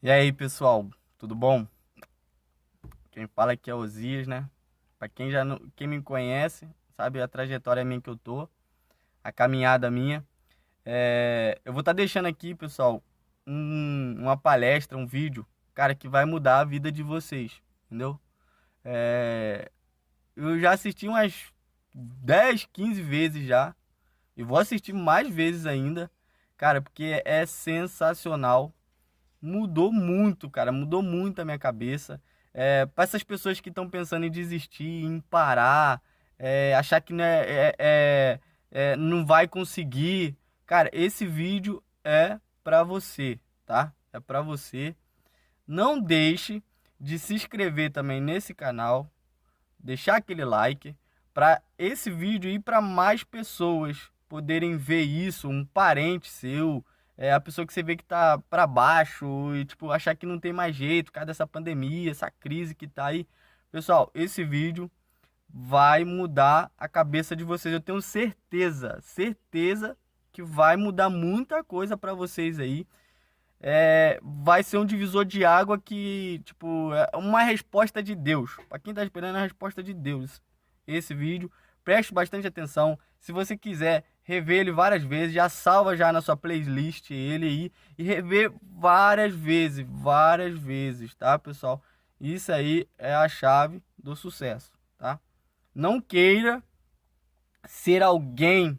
E aí, pessoal, tudo bom? Quem fala aqui é o Osias, né? Pra quem já não, quem me conhece, sabe a trajetória minha que eu tô, a caminhada minha. Eu vou estar deixando aqui, pessoal, uma palestra, um vídeo, cara, que vai mudar a vida de vocês, entendeu? É, eu já assisti umas 10, 15 vezes já, e vou assistir mais vezes ainda, cara, porque é sensacional. Mudou muito, cara, mudou muito a minha cabeça. Para essas pessoas que estão pensando em desistir, em parar, achar que não vai conseguir, cara, esse vídeo é para você, tá? É para você. Não deixe de se inscrever também nesse canal, deixar aquele like para esse vídeo ir para mais pessoas poderem ver isso, um parente seu, a pessoa que você vê que tá para baixo e tipo achar que não tem mais jeito, por causa dessa pandemia, essa crise que tá aí. Pessoal, esse vídeo vai mudar a cabeça de vocês. Eu tenho certeza que vai mudar muita coisa para vocês aí. Vai ser um divisor de água que, tipo, é uma resposta de Deus. Para quem tá esperando, é a resposta de Deus. Esse vídeo, preste bastante atenção. Se você quiser rever ele várias vezes, já salva já na sua playlist ele aí e rever várias vezes, tá, pessoal? Isso aí é a chave do sucesso, tá? Não queira ser alguém,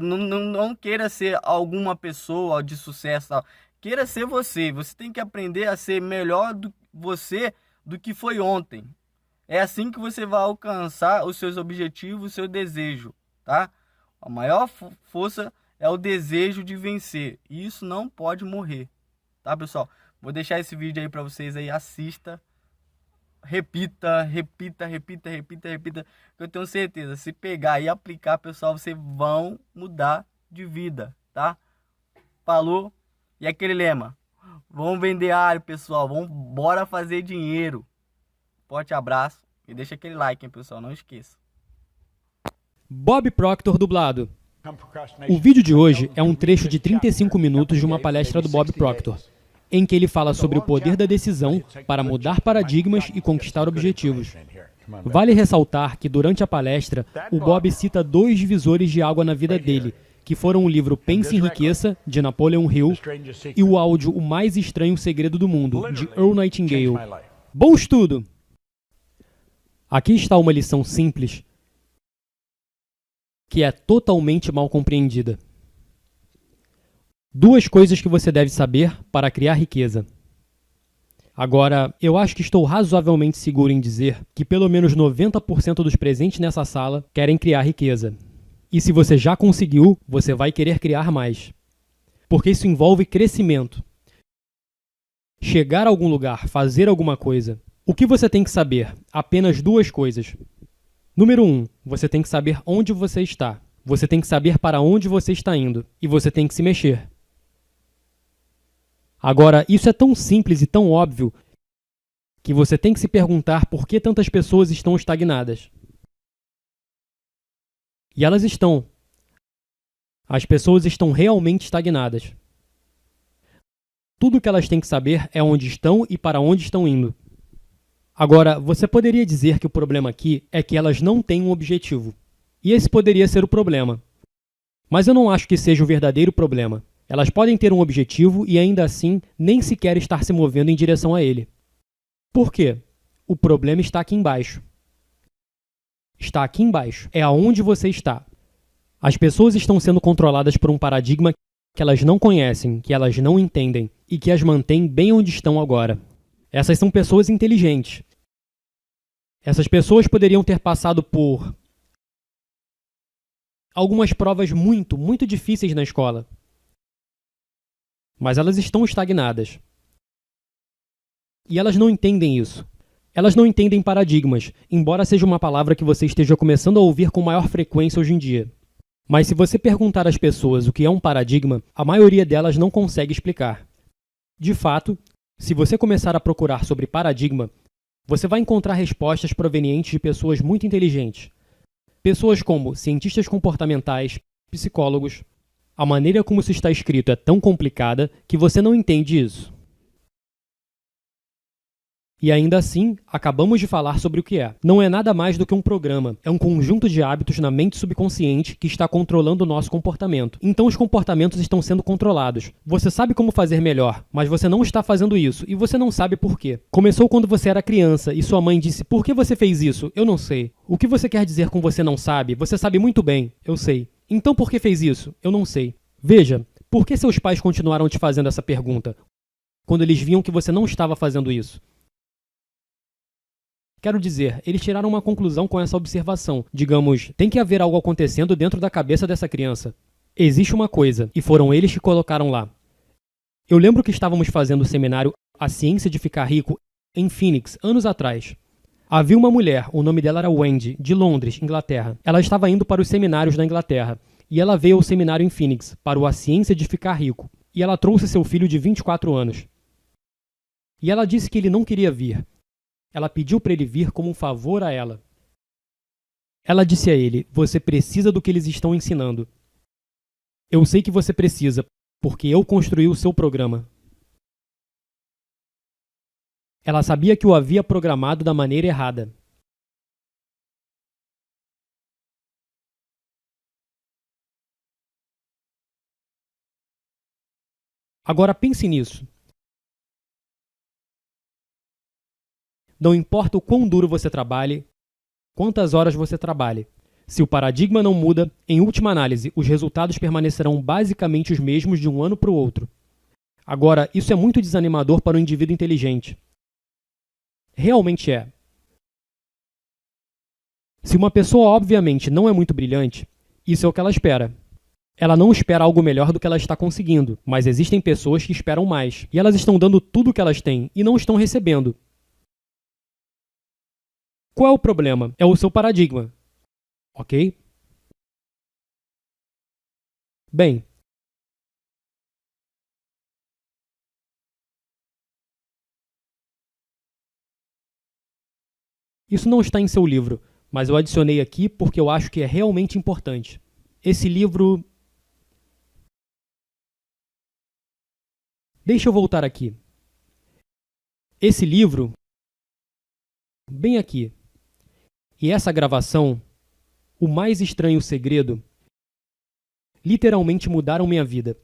não queira ser alguma pessoa de sucesso, tal. Queira ser você. Você tem que aprender a ser melhor do você do que foi ontem. É assim que você vai alcançar os seus objetivos, o seu desejo, tá? A maior força é o desejo de vencer. E isso não pode morrer, tá, pessoal? Vou deixar esse vídeo aí para vocês aí, assista. Repita. Eu tenho certeza, se pegar e aplicar, pessoal, vocês vão mudar de vida, tá? Falou? E aquele lema, vamos vender alho, pessoal, bora fazer dinheiro. Forte abraço e deixa aquele like, hein, pessoal, não esqueça. Bob Proctor dublado. O vídeo de hoje é um trecho de 35 minutos de uma palestra do Bob Proctor, em que ele fala sobre o poder da decisão para mudar paradigmas e conquistar objetivos. Vale ressaltar que durante a palestra, o Bob cita dois divisores de água na vida dele, que foram o livro Pense em Riqueza, de Napoleon Hill, e o áudio O Mais Estranho Segredo do Mundo, de Earl Nightingale. Bom estudo! Aqui está uma lição simples, que é totalmente mal compreendida. Duas coisas que você deve saber para criar riqueza. Agora, eu acho que estou razoavelmente seguro em dizer que pelo menos 90% dos presentes nessa sala querem criar riqueza. E se você já conseguiu, você vai querer criar mais. Porque isso envolve crescimento. Chegar a algum lugar, fazer alguma coisa. O que você tem que saber? Apenas duas coisas. Número 1, você tem que saber onde você está. Você tem que saber para onde você está indo. E você tem que se mexer. Agora, isso é tão simples e tão óbvio que você tem que se perguntar por que tantas pessoas estão estagnadas. E elas estão. As pessoas estão realmente estagnadas. Tudo o que elas têm que saber é onde estão e para onde estão indo. Agora, você poderia dizer que o problema aqui é que elas não têm um objetivo. E esse poderia ser o problema. Mas eu não acho que seja o verdadeiro problema. Elas podem ter um objetivo e ainda assim nem sequer estar se movendo em direção a ele. Por quê? O problema está aqui embaixo. Está aqui embaixo. É aonde você está. As pessoas estão sendo controladas por um paradigma que elas não conhecem, que elas não entendem e que as mantém bem onde estão agora. Essas são pessoas inteligentes. Essas pessoas poderiam ter passado por algumas provas muito difíceis na escola. Mas elas estão estagnadas. E elas não entendem isso. Elas não entendem paradigmas, embora seja uma palavra que você esteja começando a ouvir com maior frequência hoje em dia. Mas se você perguntar às pessoas o que é um paradigma, a maioria delas não consegue explicar. De fato, se você começar a procurar sobre paradigma, você vai encontrar respostas provenientes de pessoas muito inteligentes. Pessoas como cientistas comportamentais, psicólogos. A maneira como isso está escrito é tão complicada que você não entende isso. E ainda assim, acabamos de falar sobre o que é. Não é nada mais do que um programa. É um conjunto de hábitos na mente subconsciente que está controlando o nosso comportamento. Então os comportamentos estão sendo controlados. Você sabe como fazer melhor, mas você não está fazendo isso e você não sabe por quê. Começou quando você era criança e sua mãe disse: "Por que você fez isso?" "Eu não sei." "O que você quer dizer com você não sabe? Você sabe muito bem." "Eu sei." "Então por que fez isso?" "Eu não sei." Veja, por que seus pais continuaram te fazendo essa pergunta quando eles viam que você não estava fazendo isso? Quero dizer, eles tiraram uma conclusão com essa observação. Digamos, tem que haver algo acontecendo dentro da cabeça dessa criança. Existe uma coisa, e foram eles que colocaram lá. Eu lembro que estávamos fazendo o seminário A Ciência de Ficar Rico em Phoenix, anos atrás. Havia uma mulher, o nome dela era Wendy, de Londres, Inglaterra. Ela estava indo para os seminários da Inglaterra, e ela veio ao seminário em Phoenix, para o A Ciência de Ficar Rico, e ela trouxe seu filho de 24 anos. E ela disse que ele não queria vir. Ela pediu para ele vir como um favor a ela. Ela disse a ele: "Você precisa do que eles estão ensinando. Eu sei que você precisa, porque eu construí o seu programa." Ela sabia que o havia programado da maneira errada. Agora pense nisso. Não importa o quão duro você trabalhe, quantas horas você trabalhe. Se o paradigma não muda, em última análise, os resultados permanecerão basicamente os mesmos de um ano para o outro. Agora, isso é muito desanimador para um indivíduo inteligente. Realmente é. Se uma pessoa obviamente não é muito brilhante, isso é o que ela espera. Ela não espera algo melhor do que ela está conseguindo, mas existem pessoas que esperam mais, e elas estão dando tudo o que elas têm e não estão recebendo. Qual é o problema? É o seu paradigma. Ok? Bem, isso não está em seu livro, mas eu adicionei aqui porque eu acho que é realmente importante. Esse livro... Deixa eu voltar aqui. Esse livro, bem aqui, e essa gravação, O Mais Estranho Segredo, literalmente mudaram minha vida.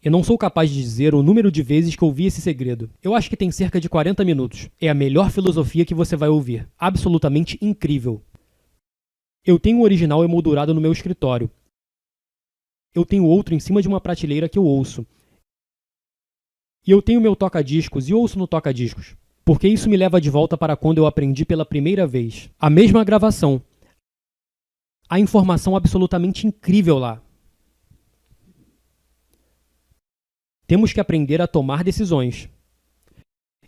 Eu não sou capaz de dizer o número de vezes que ouvi esse segredo. Eu acho que tem cerca de 40 minutos. É a melhor filosofia que você vai ouvir. Absolutamente incrível. Eu tenho o original emoldurado no meu escritório. Eu tenho outro em cima de uma prateleira que eu ouço. E eu tenho meu toca-discos e ouço no toca-discos. Porque isso me leva de volta para quando eu aprendi pela primeira vez. A mesma gravação. A informação absolutamente incrível lá. Temos que aprender a tomar decisões.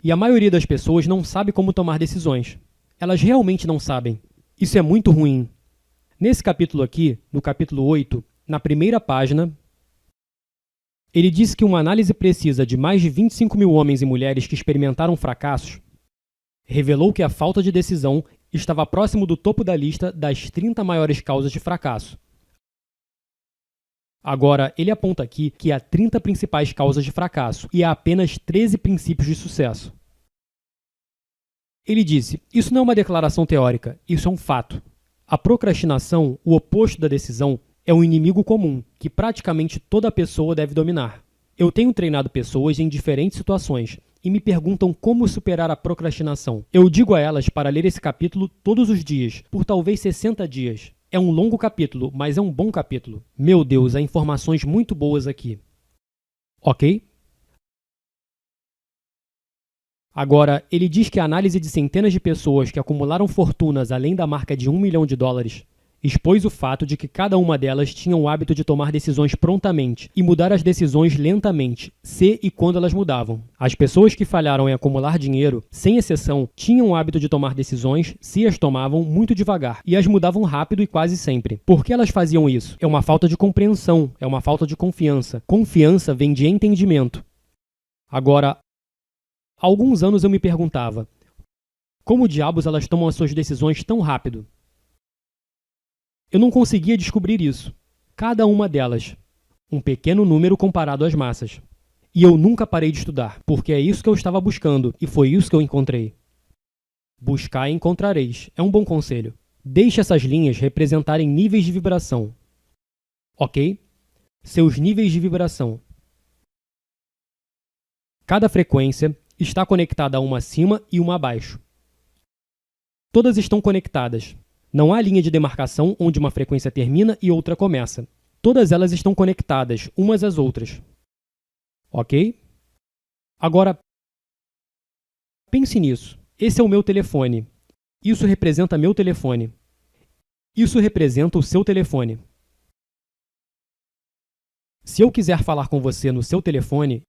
E a maioria das pessoas não sabe como tomar decisões. Elas realmente não sabem. Isso é muito ruim. Nesse capítulo aqui, no capítulo 8, na primeira página, ele diz que uma análise precisa de mais de 25 mil homens e mulheres que experimentaram fracassos revelou que a falta de decisão estava próximo do topo da lista das 30 maiores causas de fracasso. Agora, ele aponta aqui que há 30 principais causas de fracasso e há apenas 13 princípios de sucesso. Ele disse: isso não é uma declaração teórica, isso é um fato. A procrastinação, o oposto da decisão, é um inimigo comum que praticamente toda pessoa deve dominar. Eu tenho treinado pessoas em diferentes situações e me perguntam como superar a procrastinação. Eu digo a elas para ler esse capítulo todos os dias, por talvez 60 dias. É um longo capítulo, mas é um bom capítulo. Meu Deus, há informações muito boas aqui. Ok? Agora, ele diz que a análise de centenas de pessoas que acumularam fortunas além da marca de $1 milhão expôs o fato de que cada uma delas tinha o hábito de tomar decisões prontamente e mudar as decisões lentamente, se e quando elas mudavam. As pessoas que falharam em acumular dinheiro, sem exceção, tinham o hábito de tomar decisões, se as tomavam, muito devagar, e as mudavam rápido e quase sempre. Por que elas faziam isso? É uma falta de compreensão, é uma falta de confiança. Confiança vem de entendimento. Agora, há alguns anos eu me perguntava, como diabos elas tomam as suas decisões tão rápido? Eu não conseguia descobrir isso. Cada uma delas, um pequeno número comparado às massas. E eu nunca parei de estudar, porque é isso que eu estava buscando e foi isso que eu encontrei. Buscar e encontrareis. É um bom conselho. Deixe essas linhas representarem níveis de vibração. Ok? Seus níveis de vibração. Cada frequência está conectada a uma acima e uma abaixo. Todas estão conectadas. Não há linha de demarcação onde uma frequência termina e outra começa. Todas elas estão conectadas umas às outras. Ok? Agora, pense nisso. Esse é o meu telefone. Isso representa meu telefone. Isso representa o seu telefone. Se eu quiser falar com você no seu telefone,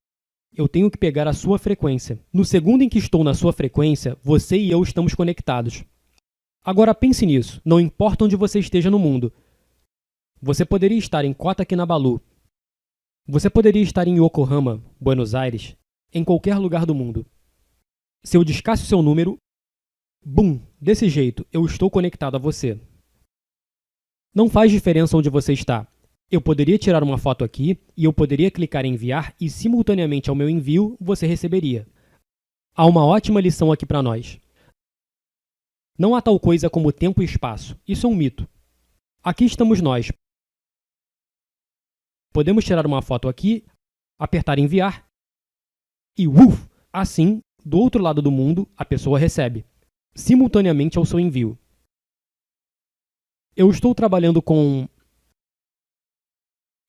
eu tenho que pegar a sua frequência. No segundo em que estou na sua frequência, você e eu estamos conectados. Agora pense nisso. Não importa onde você esteja no mundo. Você poderia estar em Kota Kinabalu. Você poderia estar em Yokohama, Buenos Aires, em qualquer lugar do mundo. Se eu discasse o seu número, bum, desse jeito, eu estou conectado a você. Não faz diferença onde você está. Eu poderia tirar uma foto aqui e eu poderia clicar em enviar e simultaneamente ao meu envio você receberia. Há uma ótima lição aqui para nós. Não há tal coisa como tempo e espaço. Isso é um mito. Aqui estamos nós. Podemos tirar uma foto aqui, apertar enviar e assim, do outro lado do mundo, a pessoa recebe, simultaneamente ao seu envio. Eu estou trabalhando com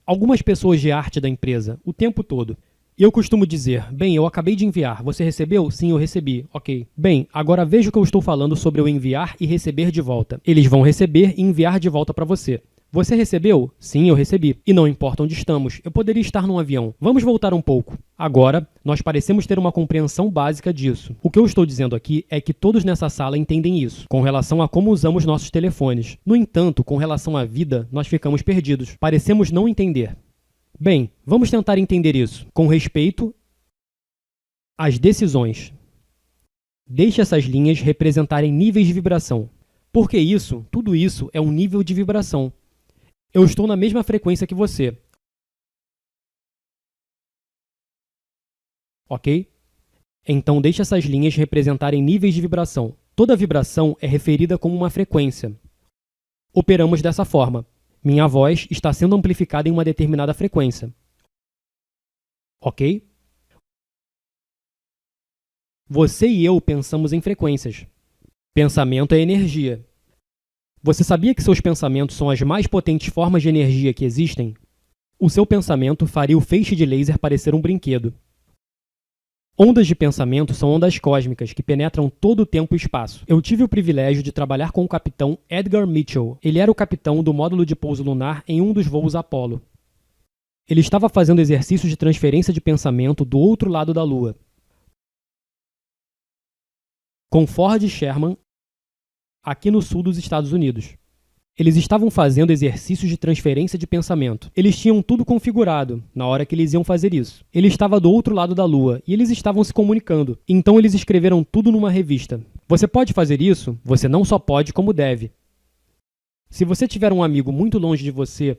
algumas pessoas de arte da empresa o tempo todo. E eu costumo dizer, bem, eu acabei de enviar, você recebeu? Sim, eu recebi. Ok. Bem, agora veja o que eu estou falando sobre eu enviar e receber de volta. Eles vão receber e enviar de volta para você. Você recebeu? Sim, eu recebi. E não importa onde estamos, eu poderia estar num avião. Vamos voltar um pouco. Agora, nós parecemos ter uma compreensão básica disso. O que eu estou dizendo aqui é que todos nessa sala entendem isso, com relação a como usamos nossos telefones. No entanto, com relação à vida, nós ficamos perdidos. Parecemos não entender. Bem, vamos tentar entender isso, com respeito às decisões. Deixe essas linhas representarem níveis de vibração. Porque isso, tudo isso é um nível de vibração. Eu estou na mesma frequência que você. Ok? Então deixe essas linhas representarem níveis de vibração. Toda vibração é referida como uma frequência. Operamos dessa forma. Minha voz está sendo amplificada em uma determinada frequência. Ok? Você e eu pensamos em frequências. Pensamento é energia. Você sabia que seus pensamentos são as mais potentes formas de energia que existem? O seu pensamento faria o feixe de laser parecer um brinquedo. Ondas de pensamento são ondas cósmicas que penetram todo o tempo e espaço. Eu tive o privilégio de trabalhar com o capitão Edgar Mitchell. Ele era o capitão do módulo de pouso lunar em um dos voos Apollo. Ele estava fazendo exercícios de transferência de pensamento do outro lado da Lua. Com Ford Sherman, aqui no sul dos Estados Unidos. Eles estavam fazendo exercícios de transferência de pensamento. Eles tinham tudo configurado na hora que eles iam fazer isso. Ele estava do outro lado da Lua e eles estavam se comunicando. Então eles escreveram tudo numa revista. Você pode fazer isso? Você não só pode, como deve. Se você tiver um amigo muito longe de você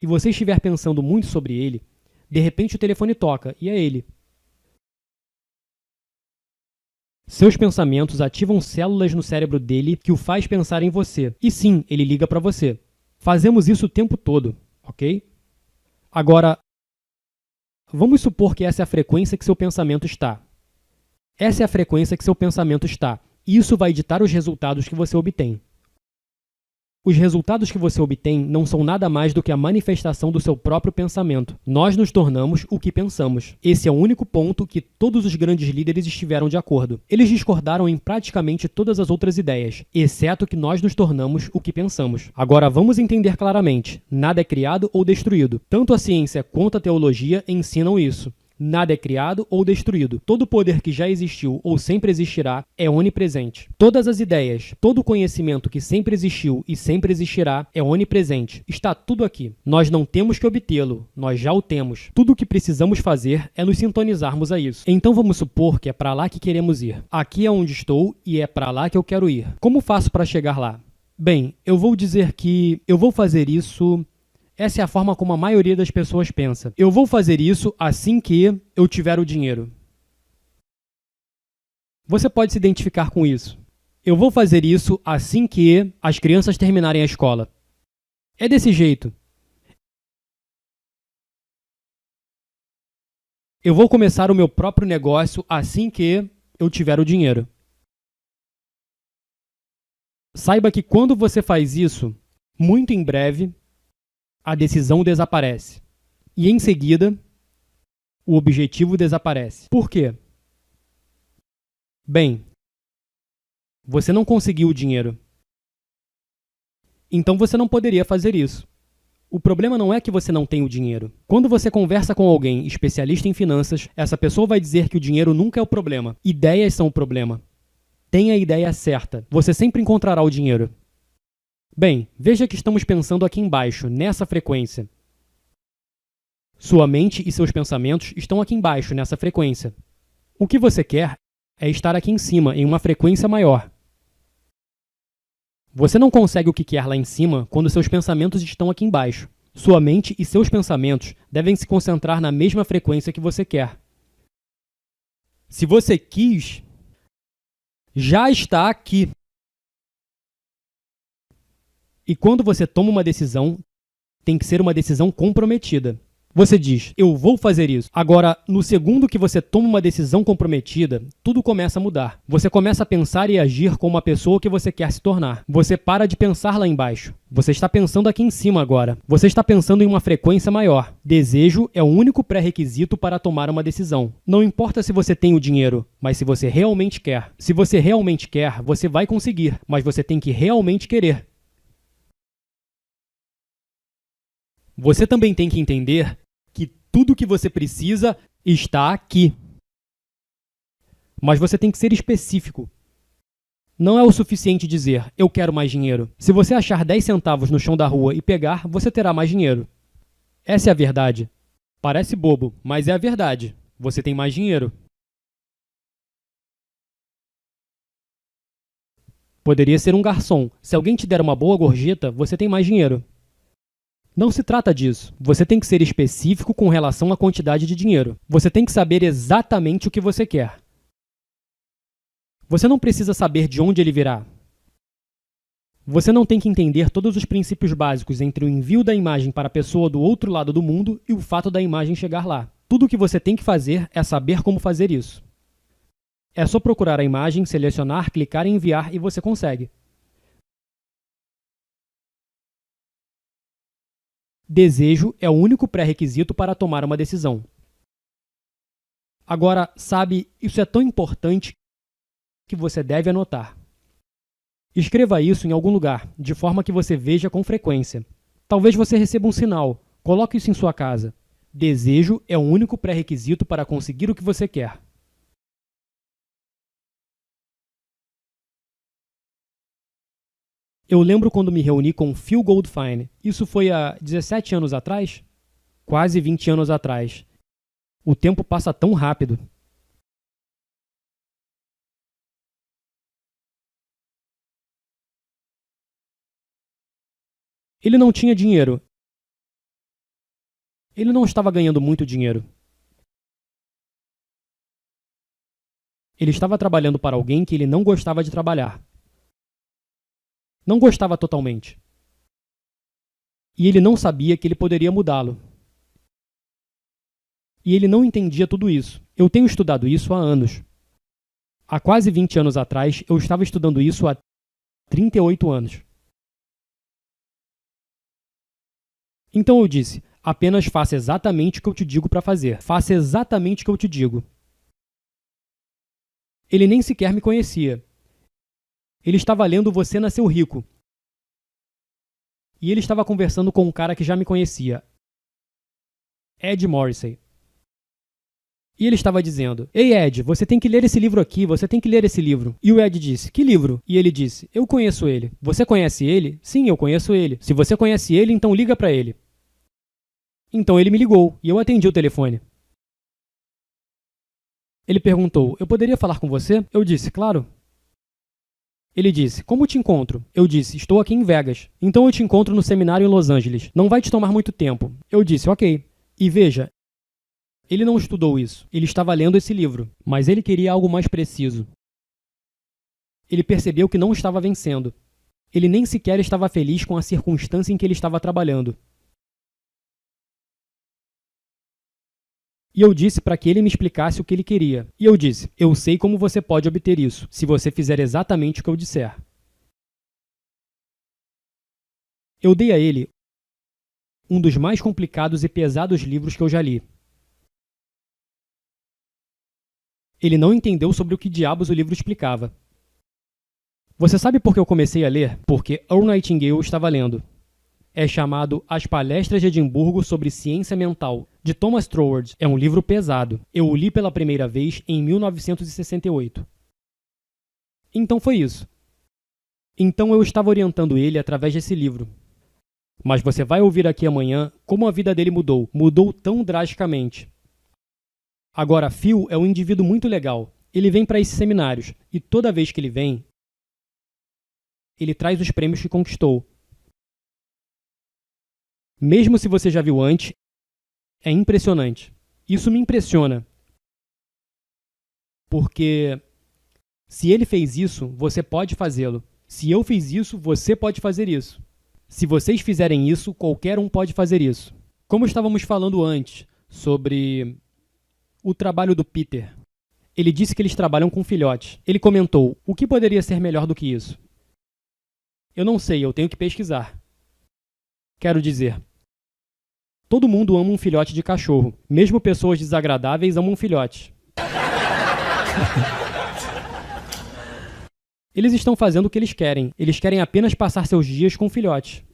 e você estiver pensando muito sobre ele, de repente o telefone toca e é ele. Seus pensamentos ativam células no cérebro dele que o faz pensar em você. E sim, ele liga para você. Fazemos isso o tempo todo, ok? Agora, vamos supor que essa é a frequência que seu pensamento está. Essa é a frequência que seu pensamento está. E isso vai ditar os resultados que você obtém. Os resultados que você obtém não são nada mais do que a manifestação do seu próprio pensamento. Nós nos tornamos o que pensamos. Esse é o único ponto que todos os grandes líderes estiveram de acordo. Eles discordaram em praticamente todas as outras ideias, exceto que nós nos tornamos o que pensamos. Agora vamos entender claramente. Nada é criado ou destruído. Tanto a ciência quanto a teologia ensinam isso. Nada é criado ou destruído. Todo poder que já existiu ou sempre existirá é onipresente. Todas as ideias, todo o conhecimento que sempre existiu e sempre existirá é onipresente. Está tudo aqui. Nós não temos que obtê-lo, nós já o temos. Tudo o que precisamos fazer é nos sintonizarmos a isso. Então vamos supor que é para lá que queremos ir. Aqui é onde estou e é para lá que eu quero ir. Como faço para chegar lá? Bem, eu vou dizer que eu vou fazer isso Essa é a forma como a maioria das pessoas pensa. Eu vou fazer isso assim que eu tiver o dinheiro. Você pode se identificar com isso. Eu vou fazer isso assim que as crianças terminarem a escola. É desse jeito. Eu vou começar o meu próprio negócio assim que eu tiver o dinheiro. Saiba que quando você faz isso, muito em breve, a decisão desaparece. E em seguida, o objetivo desaparece. Por quê? Bem, você não conseguiu o dinheiro. Então você não poderia fazer isso. O problema não é que você não tem o dinheiro. Quando você conversa com alguém especialista em finanças, essa pessoa vai dizer que o dinheiro nunca é o problema. Ideias são o problema. Tenha a ideia certa. Você sempre encontrará o dinheiro. Bem, veja que estamos pensando aqui embaixo, nessa frequência. Sua mente e seus pensamentos estão aqui embaixo, nessa frequência. O que você quer é estar aqui em cima, em uma frequência maior. Você não consegue o que quer lá em cima quando seus pensamentos estão aqui embaixo. Sua mente e seus pensamentos devem se concentrar na mesma frequência que você quer. Se você quis, já está aqui. E quando você toma uma decisão, tem que ser uma decisão comprometida. Você diz, eu vou fazer isso. Agora, no segundo que você toma uma decisão comprometida, tudo começa a mudar. Você começa a pensar e agir como a pessoa que você quer se tornar. Você para de pensar lá embaixo. Você está pensando aqui em cima agora. Você está pensando em uma frequência maior. Desejo é o único pré-requisito para tomar uma decisão. Não importa se você tem o dinheiro, mas se você realmente quer. Se você realmente quer, você vai conseguir, mas você tem que realmente querer. Você também tem que entender que tudo que você precisa está aqui. Mas você tem que ser específico. Não é o suficiente dizer, eu quero mais dinheiro. Se você achar 10 centavos no chão da rua e pegar, você terá mais dinheiro. Essa é a verdade. Parece bobo, mas é a verdade. Você tem mais dinheiro. Poderia ser um garçom. Se alguém te der uma boa gorjeta, você tem mais dinheiro. Não se trata disso. Você tem que ser específico com relação à quantidade de dinheiro. Você tem que saber exatamente o que você quer. Você não precisa saber de onde ele virá. Você não tem que entender todos os princípios básicos entre o envio da imagem para a pessoa do outro lado do mundo e o fato da imagem chegar lá. Tudo o que você tem que fazer é saber como fazer isso. É só procurar a imagem, selecionar, clicar em enviar e você consegue. Desejo é o único pré-requisito para tomar uma decisão. Agora, sabe, isso é tão importante que você deve anotar. Escreva isso em algum lugar, de forma que você veja com frequência. Talvez você receba um sinal. Coloque isso em sua casa. Desejo é o único pré-requisito para conseguir o que você quer. Eu lembro quando me reuni com Phil Goldfine. Isso foi há 17 anos atrás? Quase 20 anos atrás. O tempo passa tão rápido. Ele não tinha dinheiro. Ele não estava ganhando muito dinheiro. Ele estava trabalhando para alguém que ele não gostava de trabalhar. Não gostava totalmente. E ele não sabia que ele poderia mudá-lo. E ele não entendia tudo isso. Eu tenho estudado isso há anos. Há quase 20 anos atrás, eu estava estudando isso há 38 anos. Então eu disse, apenas faça exatamente o que eu te digo para fazer. Faça exatamente o que eu te digo. Ele nem sequer me conhecia. Ele estava lendo Você Nasceu Rico. E ele estava conversando com um cara que já me conhecia, Ed Morrissey. E ele estava dizendo, ei Ed, você tem que ler esse livro aqui, você tem que ler esse livro. E o Ed disse, que livro? E ele disse, eu conheço ele. Você conhece ele? Sim, eu conheço ele. Se você conhece ele, então liga para ele. Então ele me ligou e eu atendi o telefone. Ele perguntou, eu poderia falar com você? Eu disse, claro. Ele disse, como te encontro? Eu disse, estou aqui em Vegas. Então eu te encontro no seminário em Los Angeles. Não vai te tomar muito tempo. Eu disse, ok. E veja, ele não estudou isso. Ele estava lendo esse livro, mas ele queria algo mais preciso. Ele percebeu que não estava vencendo. Ele nem sequer estava feliz com a circunstância em que ele estava trabalhando. E eu disse para que ele me explicasse o que ele queria. E eu disse, eu sei como você pode obter isso, se você fizer exatamente o que eu disser. Eu dei a ele um dos mais complicados e pesados livros que eu já li. Ele não entendeu sobre o que diabos o livro explicava. Você sabe por que eu comecei a ler? Porque Earl Nightingale estava lendo. É chamado As Palestras de Edimburgo sobre Ciência Mental, de Thomas Troward. É um livro pesado. Eu o li pela primeira vez em 1968. Então foi isso. Então eu estava orientando ele através desse livro. Mas você vai ouvir aqui amanhã como a vida dele mudou. Mudou tão drasticamente. Agora, Phil é um indivíduo muito legal. Ele vem para esses seminários e toda vez que ele vem, ele traz os prêmios que conquistou. Mesmo se você já viu antes, é impressionante. Isso me impressiona. Porque se ele fez isso, você pode fazê-lo. Se eu fiz isso, você pode fazer isso. Se vocês fizerem isso, qualquer um pode fazer isso. Como estávamos falando antes sobre o trabalho do Peter. Ele disse que eles trabalham com filhotes. Ele comentou, o que poderia ser melhor do que isso? Eu não sei, eu tenho que pesquisar. Quero dizer, todo mundo ama um filhote de cachorro. Mesmo pessoas desagradáveis amam um filhote. Eles estão fazendo o que eles querem. Eles querem apenas passar seus dias com filhotes.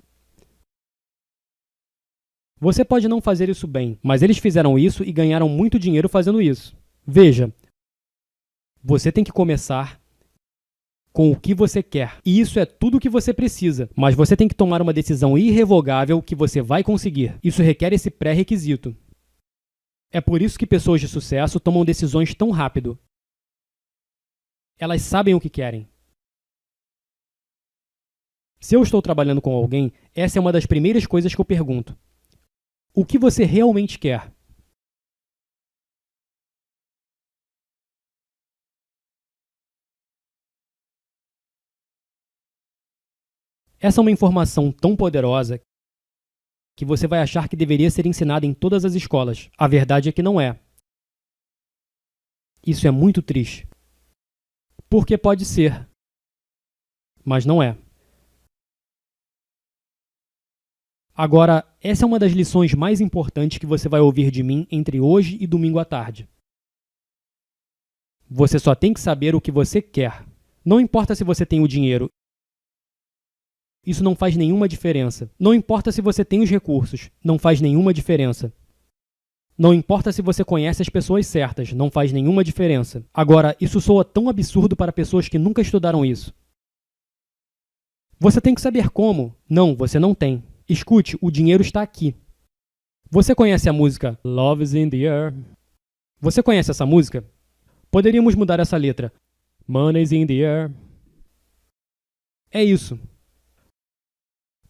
Você pode não fazer isso bem, mas eles fizeram isso e ganharam muito dinheiro fazendo isso. Veja, você tem que começar com o que você quer. E isso é tudo o que você precisa. Mas você tem que tomar uma decisão irrevogável que você vai conseguir. Isso requer esse pré-requisito. É por isso que pessoas de sucesso tomam decisões tão rápido. Elas sabem o que querem. Se eu estou trabalhando com alguém, essa é uma das primeiras coisas que eu pergunto. O que você realmente quer? Essa é uma informação tão poderosa que você vai achar que deveria ser ensinada em todas as escolas. A verdade é que não é. Isso é muito triste. Porque pode ser, mas não é. Agora, essa é uma das lições mais importantes que você vai ouvir de mim entre hoje e domingo à tarde. Você só tem que saber o que você quer. Não importa se você tem o dinheiro. Isso não faz nenhuma diferença. Não importa se você tem os recursos. Não faz nenhuma diferença. Não importa se você conhece as pessoas certas. Não faz nenhuma diferença. Agora, isso soa tão absurdo para pessoas que nunca estudaram isso. Você tem que saber como. Não, você não tem. Escute, o dinheiro está aqui. Você conhece a música Love is in the Air? Você conhece essa música? Poderíamos mudar essa letra. Money's in the air. É isso.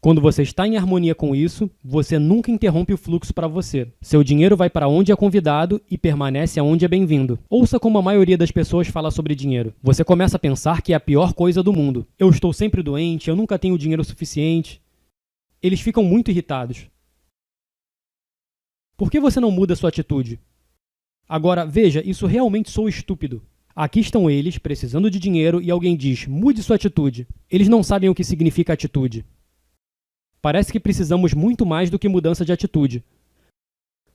Quando você está em harmonia com isso, você nunca interrompe o fluxo para você. Seu dinheiro vai para onde é convidado e permanece aonde é bem-vindo. Ouça como a maioria das pessoas fala sobre dinheiro. Você começa a pensar que é a pior coisa do mundo. Eu estou sempre doente, eu nunca tenho dinheiro suficiente. Eles ficam muito irritados. Por que você não muda sua atitude? Agora, veja, isso realmente soa estúpido. Aqui estão eles, precisando de dinheiro, e alguém diz, mude sua atitude. Eles não sabem o que significa atitude. Parece que precisamos muito mais do que mudança de atitude.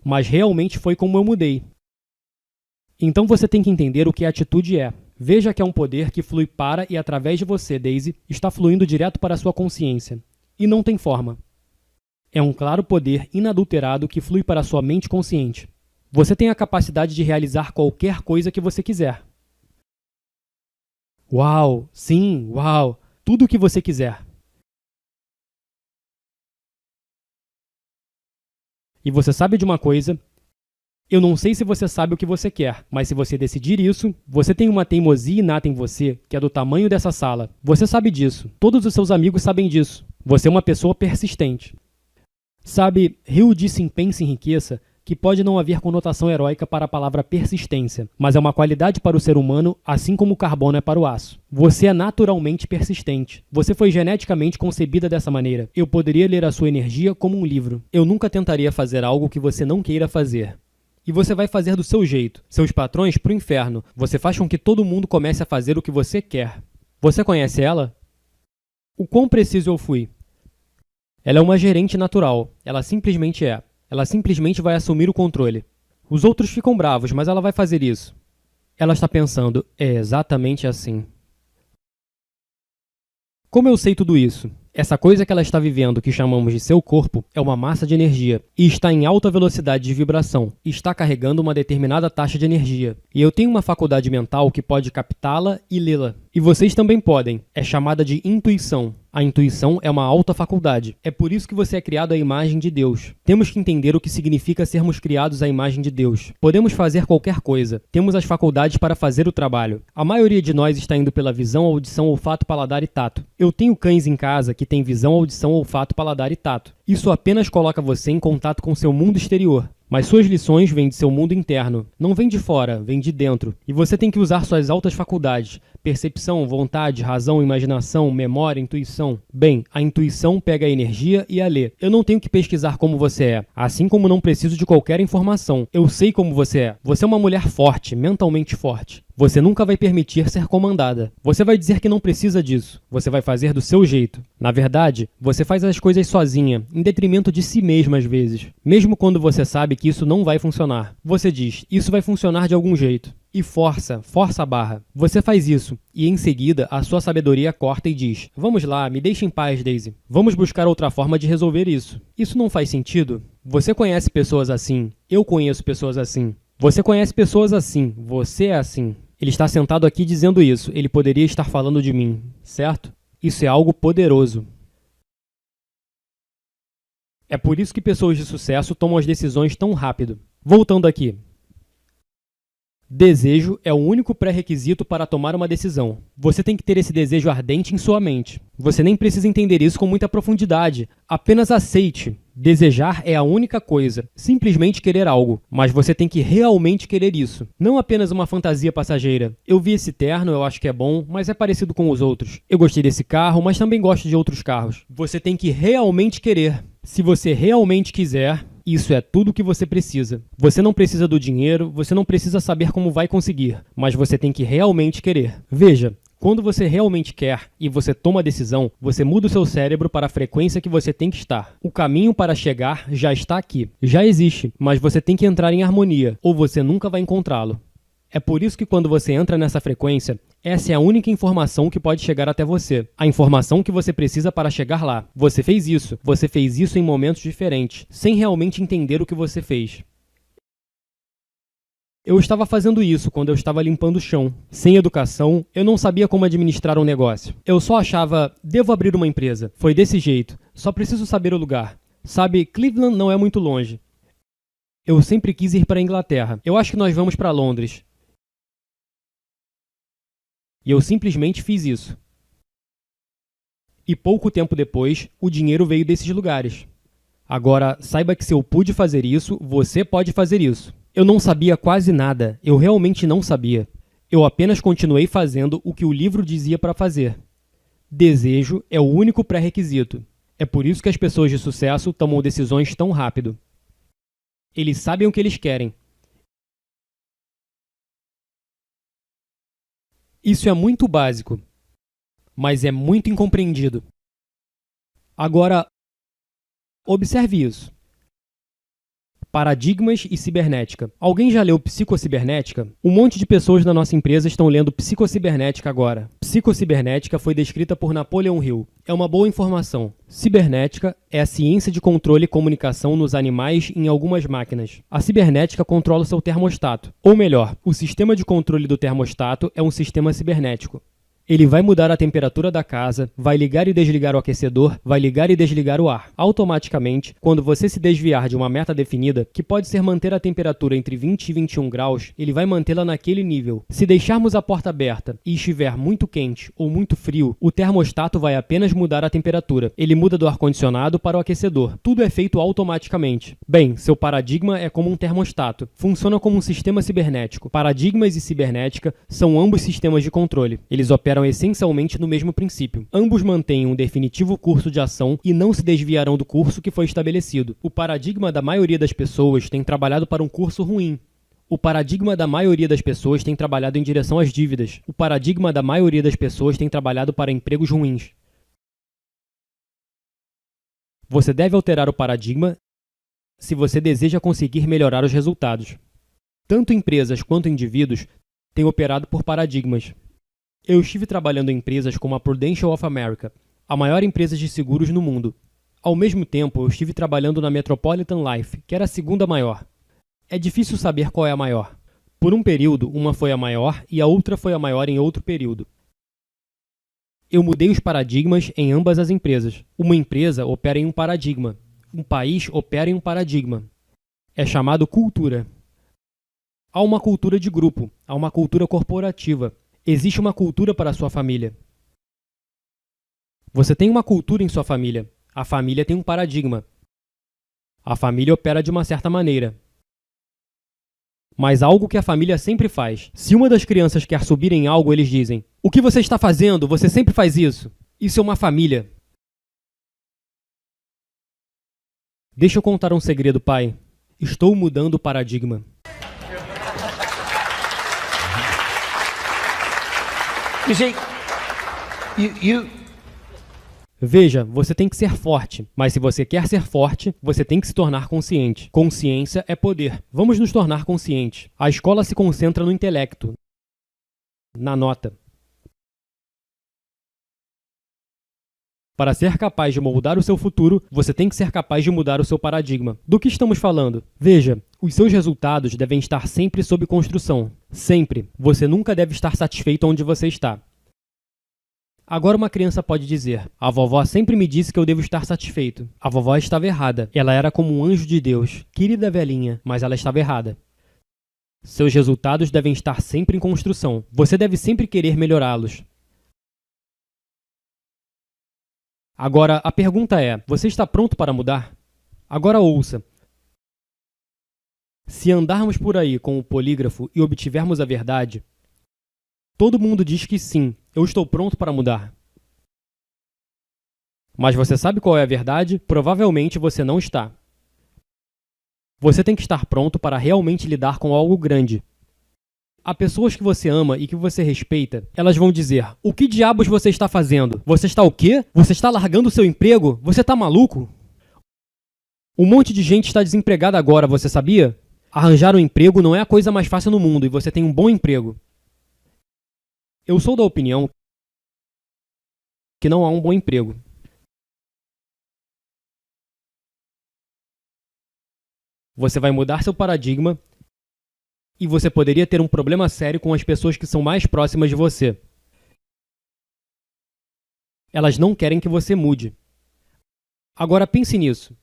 Mas realmente foi como eu mudei. Então você tem que entender o que a atitude é. Veja que é um poder que flui para e através de você, Daisy, está fluindo direto para a sua consciência. E não tem forma. É um claro poder inadulterado que flui para a sua mente consciente. Você tem a capacidade de realizar qualquer coisa que você quiser. Uau! Sim, uau! Tudo o que você quiser. E você sabe de uma coisa? Eu não sei se você sabe o que você quer, mas se você decidir isso, você tem uma teimosia inata em você que é do tamanho dessa sala. Você sabe disso. Todos os seus amigos sabem disso. Você é uma pessoa persistente. Sabe, Hill disse em Pense em Riqueza que pode não haver conotação heróica para a palavra persistência, mas é uma qualidade para o ser humano, assim como o carbono é para o aço. Você é naturalmente persistente. Você foi geneticamente concebida dessa maneira. Eu poderia ler a sua energia como um livro. Eu nunca tentaria fazer algo que você não queira fazer. E você vai fazer do seu jeito. Seus patrões pro inferno. Você faz com que todo mundo comece a fazer o que você quer. Você conhece ela? O quão preciso eu fui? Ela é uma gerente natural. Ela simplesmente é. Ela simplesmente vai assumir o controle. Os outros ficam bravos, mas ela vai fazer isso. Ela está pensando, é exatamente assim. Como eu sei tudo isso? Essa coisa que ela está vivendo, que chamamos de seu corpo, é uma massa de energia e está em alta velocidade de vibração e está carregando uma determinada taxa de energia. E eu tenho uma faculdade mental que pode captá-la e lê-la. E vocês também podem. É chamada de intuição. A intuição é uma alta faculdade. É por isso que você é criado à imagem de Deus. Temos que entender o que significa sermos criados à imagem de Deus. Podemos fazer qualquer coisa. Temos as faculdades para fazer o trabalho. A maioria de nós está indo pela visão, audição, olfato, paladar e tato. Eu tenho cães em casa que têm visão, audição, olfato, paladar e tato. Isso apenas coloca você em contato com seu mundo exterior. Mas suas lições vêm de seu mundo interno. Não vêm de fora, vêm de dentro. E você tem que usar suas altas faculdades. Percepção, vontade, razão, imaginação, memória, intuição. Bem, a intuição pega a energia e a lê. Eu não tenho que pesquisar como você é, assim como não preciso de qualquer informação. Eu sei como você é. Você é uma mulher forte, mentalmente forte. Você nunca vai permitir ser comandada. Você vai dizer que não precisa disso. Você vai fazer do seu jeito. Na verdade, você faz as coisas sozinha, em detrimento de si mesma às vezes. Mesmo quando você sabe que isso não vai funcionar. Você diz, isso vai funcionar de algum jeito. E força a barra. Você faz isso, e em seguida a sua sabedoria corta e diz, vamos lá, me deixe em paz, Daisy. Vamos buscar outra forma de resolver isso. Isso não faz sentido? Você conhece pessoas assim. Eu conheço pessoas assim. Você conhece pessoas assim. Você é assim. Ele está sentado aqui dizendo isso. Ele poderia estar falando de mim, certo? Isso é algo poderoso. É por isso que pessoas de sucesso tomam as decisões tão rápido. Voltando aqui. Desejo é o único pré-requisito para tomar uma decisão. Você tem que ter esse desejo ardente em sua mente. Você nem precisa entender isso com muita profundidade. Apenas aceite. Desejar é a única coisa. Simplesmente querer algo. Mas você tem que realmente querer isso. Não apenas uma fantasia passageira. Eu vi esse terno, eu acho que é bom, mas é parecido com os outros. Eu gostei desse carro, mas também gosto de outros carros. Você tem que realmente querer. Se você realmente quiser, isso é tudo o que você precisa. Você não precisa do dinheiro, você não precisa saber como vai conseguir, mas você tem que realmente querer. Veja, quando você realmente quer e você toma a decisão, você muda o seu cérebro para a frequência que você tem que estar. O caminho para chegar já está aqui, já existe, mas você tem que entrar em harmonia, ou você nunca vai encontrá-lo. É por isso que quando você entra nessa frequência, essa é a única informação que pode chegar até você. A informação que você precisa para chegar lá. Você fez isso em momentos diferentes, sem realmente entender o que você fez. Eu estava fazendo isso quando eu estava limpando o chão. Sem educação, eu não sabia como administrar um negócio. Eu só achava, devo abrir uma empresa. Foi desse jeito, só preciso saber o lugar. Sabe, Cleveland não é muito longe. Eu sempre quis ir para a Inglaterra. Eu acho que nós vamos para Londres. E eu simplesmente fiz isso. E pouco tempo depois, o dinheiro veio desses lugares. Agora, saiba que se eu pude fazer isso, você pode fazer isso. Eu não sabia quase nada, eu realmente não sabia. Eu apenas continuei fazendo o que o livro dizia para fazer. Desejo é o único pré-requisito. É por isso que as pessoas de sucesso tomam decisões tão rápido. Eles sabem o que eles querem. Isso é muito básico, mas é muito incompreendido. Agora, observe isso. Paradigmas e cibernética. Alguém já leu Psicocibernética? Um monte de pessoas da nossa empresa estão lendo Psicocibernética agora. Psicocibernética foi descrita por Napoleon Hill. É uma boa informação. Cibernética é a ciência de controle e comunicação nos animais e em algumas máquinas. A cibernética controla o seu termostato. Ou melhor, o sistema de controle do termostato é um sistema cibernético. Ele vai mudar a temperatura da casa, vai ligar e desligar o aquecedor, vai ligar e desligar o ar. Automaticamente, quando você se desviar de uma meta definida, que pode ser manter a temperatura entre 20 e 21 graus, ele vai mantê-la naquele nível. Se deixarmos a porta aberta e estiver muito quente ou muito frio, o termostato vai apenas mudar a temperatura. Ele muda do ar-condicionado para o aquecedor. Tudo é feito automaticamente. Bem, seu paradigma é como um termostato. Funciona como um sistema cibernético. Paradigmas e cibernética são ambos sistemas de controle. Eles operam essencialmente no mesmo princípio. Ambos mantêm um definitivo curso de ação e não se desviarão do curso que foi estabelecido. O paradigma da maioria das pessoas tem trabalhado para um curso ruim. O paradigma da maioria das pessoas tem trabalhado em direção às dívidas. O paradigma da maioria das pessoas tem trabalhado para empregos ruins. Você deve alterar o paradigma se você deseja conseguir melhorar os resultados. Tanto empresas quanto indivíduos têm operado por paradigmas. Eu estive trabalhando em empresas como a Prudential of America, a maior empresa de seguros no mundo. Ao mesmo tempo, eu estive trabalhando na Metropolitan Life, que era a segunda maior. É difícil saber qual é a maior. Por um período, uma foi a maior e a outra foi a maior em outro período. Eu mudei os paradigmas em ambas as empresas. Uma empresa opera em um paradigma. Um país opera em um paradigma. É chamado cultura. Há uma cultura de grupo, há uma cultura corporativa. Existe uma cultura para a sua família. Você tem uma cultura em sua família. A família tem um paradigma. A família opera de uma certa maneira. Mas algo que a família sempre faz. Se uma das crianças quer subir em algo, eles dizem: "O que você está fazendo? Você sempre faz isso." Isso é uma família. Deixa eu contar um segredo, pai. Estou mudando o paradigma. You see, Veja, você tem que ser forte, mas se você quer ser forte, você tem que se tornar consciente. Consciência é poder. Vamos nos tornar conscientes. A escola se concentra no intelecto, na nota. Para ser capaz de moldar o seu futuro, você tem que ser capaz de mudar o seu paradigma. Do que estamos falando? Veja, os seus resultados devem estar sempre sob construção. Sempre. Você nunca deve estar satisfeito onde você está. Agora uma criança pode dizer: "A vovó sempre me disse que eu devo estar satisfeito." A vovó estava errada. Ela era como um anjo de Deus. Querida velhinha, mas ela estava errada. Seus resultados devem estar sempre em construção. Você deve sempre querer melhorá-los. Agora, a pergunta é: você está pronto para mudar? Agora ouça. Se andarmos por aí com o polígrafo e obtivermos a verdade, todo mundo diz que sim, eu estou pronto para mudar. Mas você sabe qual é a verdade? Provavelmente você não está. Você tem que estar pronto para realmente lidar com algo grande. Há pessoas que você ama e que você respeita, elas vão dizer: "O que diabos você está fazendo? Você está o quê? Você está largando o seu emprego? Você está maluco? Um monte de gente está desempregada agora, você sabia? Arranjar um emprego não é a coisa mais fácil no mundo e você tem um bom emprego." Eu sou da opinião que não há um bom emprego. Você vai mudar seu paradigma e você poderia ter um problema sério com as pessoas que são mais próximas de você. Elas não querem que você mude. Agora pense nisso.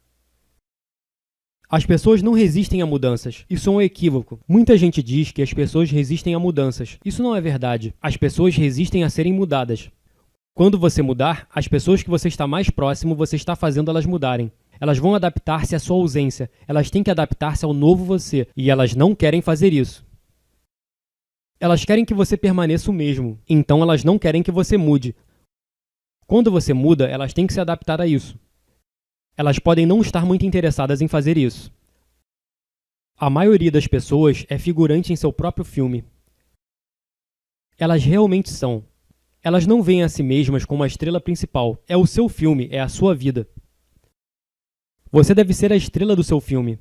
As pessoas não resistem a mudanças. Isso é um equívoco. Muita gente diz que as pessoas resistem a mudanças. Isso não é verdade. As pessoas resistem a serem mudadas. Quando você mudar, as pessoas que você está mais próximo, você está fazendo elas mudarem. Elas vão adaptar-se à sua ausência. Elas têm que adaptar-se ao novo você. E elas não querem fazer isso. Elas querem que você permaneça o mesmo. Então elas não querem que você mude. Quando você muda, elas têm que se adaptar a isso. Elas podem não estar muito interessadas em fazer isso. A maioria das pessoas é figurante em seu próprio filme. Elas realmente são. Elas não veem a si mesmas como a estrela principal. É o seu filme, é a sua vida. Você deve ser a estrela do seu filme.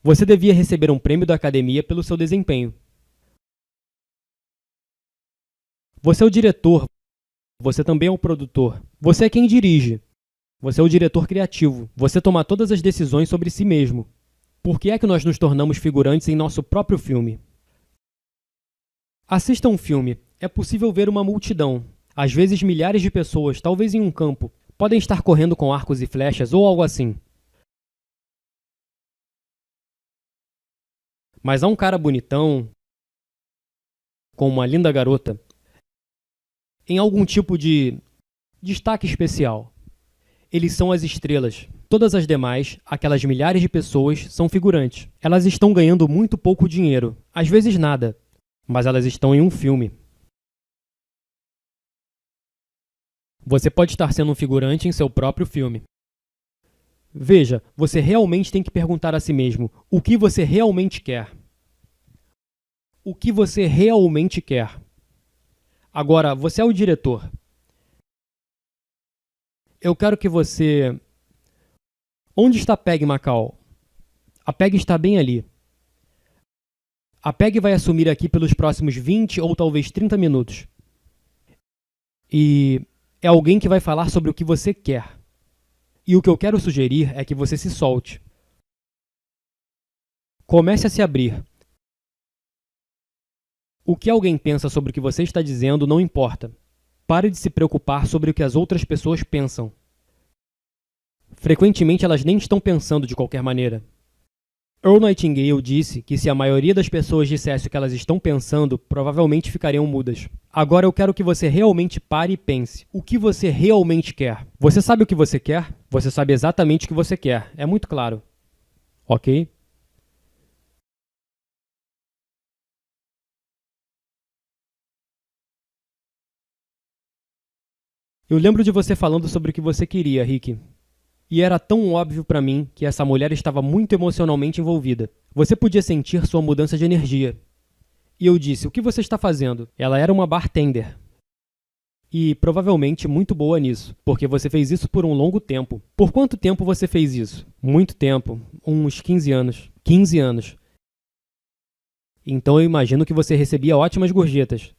Você devia receber um prêmio da academia pelo seu desempenho. Você é o diretor. Você também é o produtor. Você é quem dirige. Você é o diretor criativo. Você toma todas as decisões sobre si mesmo. Por que é que nós nos tornamos figurantes em nosso próprio filme? Assista um filme. É possível ver uma multidão. Às vezes milhares de pessoas, talvez em um campo. Podem estar correndo com arcos e flechas ou algo assim. Mas há um cara bonitão, com uma linda garota, em algum tipo de destaque especial. Eles são as estrelas. Todas as demais, aquelas milhares de pessoas, são figurantes. Elas estão ganhando muito pouco dinheiro, às vezes nada, mas elas estão em um filme. Você pode estar sendo um figurante em seu próprio filme. Veja, você realmente tem que perguntar a si mesmo o que você realmente quer. O que você realmente quer. Agora, você é o diretor. Eu quero que você... Onde está Peg Macau? A Peg está bem ali. A Peg vai assumir aqui pelos próximos 20 ou talvez 30 minutos. E é alguém que vai falar sobre o que você quer. E o que eu quero sugerir é que você se solte. Comece a se abrir. O que alguém pensa sobre o que você está dizendo não importa. Pare de se preocupar sobre o que as outras pessoas pensam. Frequentemente elas nem estão pensando de qualquer maneira. Earl Nightingale disse que se a maioria das pessoas dissesse o que elas estão pensando, provavelmente ficariam mudas. Agora eu quero que você realmente pare e pense. O que você realmente quer? Você sabe o que você quer? Você sabe exatamente o que você quer. É muito claro. Ok? Eu lembro de você falando sobre o que você queria, Rick. E era tão óbvio para mim que essa mulher estava muito emocionalmente envolvida. Você podia sentir sua mudança de energia. E eu disse, o que você está fazendo? Ela era uma bartender. E provavelmente muito boa nisso, porque você fez isso por um longo tempo. Por quanto tempo você fez isso? Muito tempo. Uns 15 anos. 15 anos. Então eu imagino que você recebia ótimas gorjetas.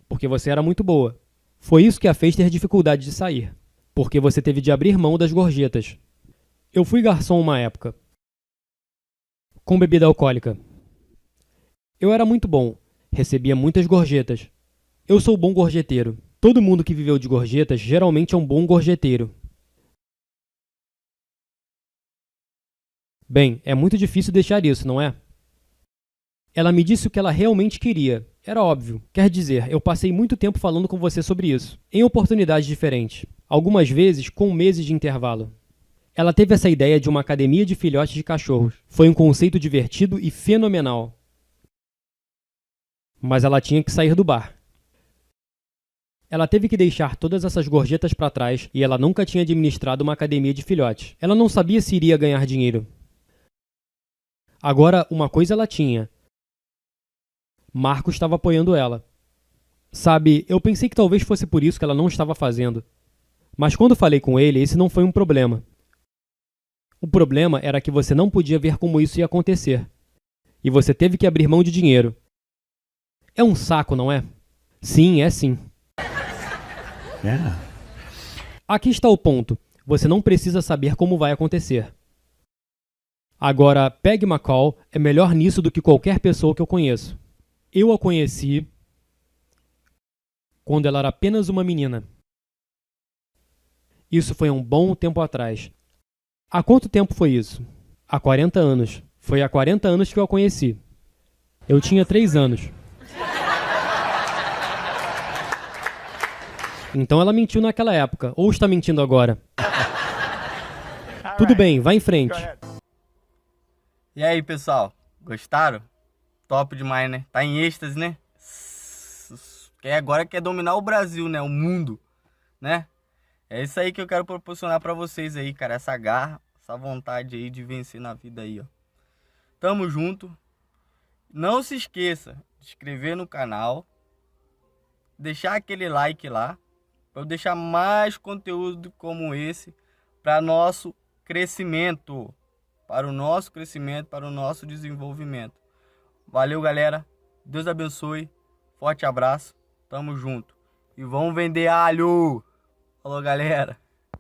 Porque você era muito boa. Foi isso que a fez ter dificuldade de sair. Porque você teve de abrir mão das gorjetas. Eu fui garçom uma época. Com bebida alcoólica. Eu era muito bom. Recebia muitas gorjetas. Eu sou bom gorjeteiro. Todo mundo que viveu de gorjetas geralmente é um bom gorjeteiro. Bem, é muito difícil deixar isso, não é? Ela me disse o que ela realmente queria. Era óbvio. Quer dizer, eu passei muito tempo falando com você sobre isso, em oportunidades diferentes. Algumas vezes com meses de intervalo. Ela teve essa ideia de uma academia de filhotes de cachorros. Foi um conceito divertido e fenomenal. Mas ela tinha que sair do bar. Ela teve que deixar todas essas gorjetas para trás e ela nunca tinha administrado uma academia de filhotes. Ela não sabia se iria ganhar dinheiro. Agora, uma coisa ela tinha. Marco estava apoiando ela. Sabe, eu pensei que talvez fosse por isso que ela não estava fazendo. Mas quando falei com ele, esse não foi um problema. O problema era que você não podia ver como isso ia acontecer. E você teve que abrir mão de dinheiro. É um saco, não é? Sim, é sim. Yeah. Aqui está o ponto. Você não precisa saber como vai acontecer. Agora, Peg McCall é melhor nisso do que qualquer pessoa que eu conheço. Eu a conheci quando ela era apenas uma menina. Isso foi um bom tempo atrás. Há quanto tempo foi isso? Há 40 anos. Foi há 40 anos que eu a conheci. Eu tinha 3 anos. Então ela mentiu naquela época, ou está mentindo agora? Tudo bem, vá em frente. E aí, pessoal? Gostaram? Top demais, né? Tá em êxtase, né? Agora quer dominar o Brasil, né? O mundo, né? É isso aí que eu quero proporcionar pra vocês aí, cara. Essa garra, essa vontade aí de vencer na vida aí, ó. Tamo junto. Não se esqueça de se inscrever no canal. Deixar aquele like lá. Pra eu deixar mais conteúdo como esse para nosso crescimento. Para o nosso crescimento, para o nosso desenvolvimento. Valeu, galera. Deus abençoe. Forte abraço. Tamo junto. E vamos vender alho. Falou, galera.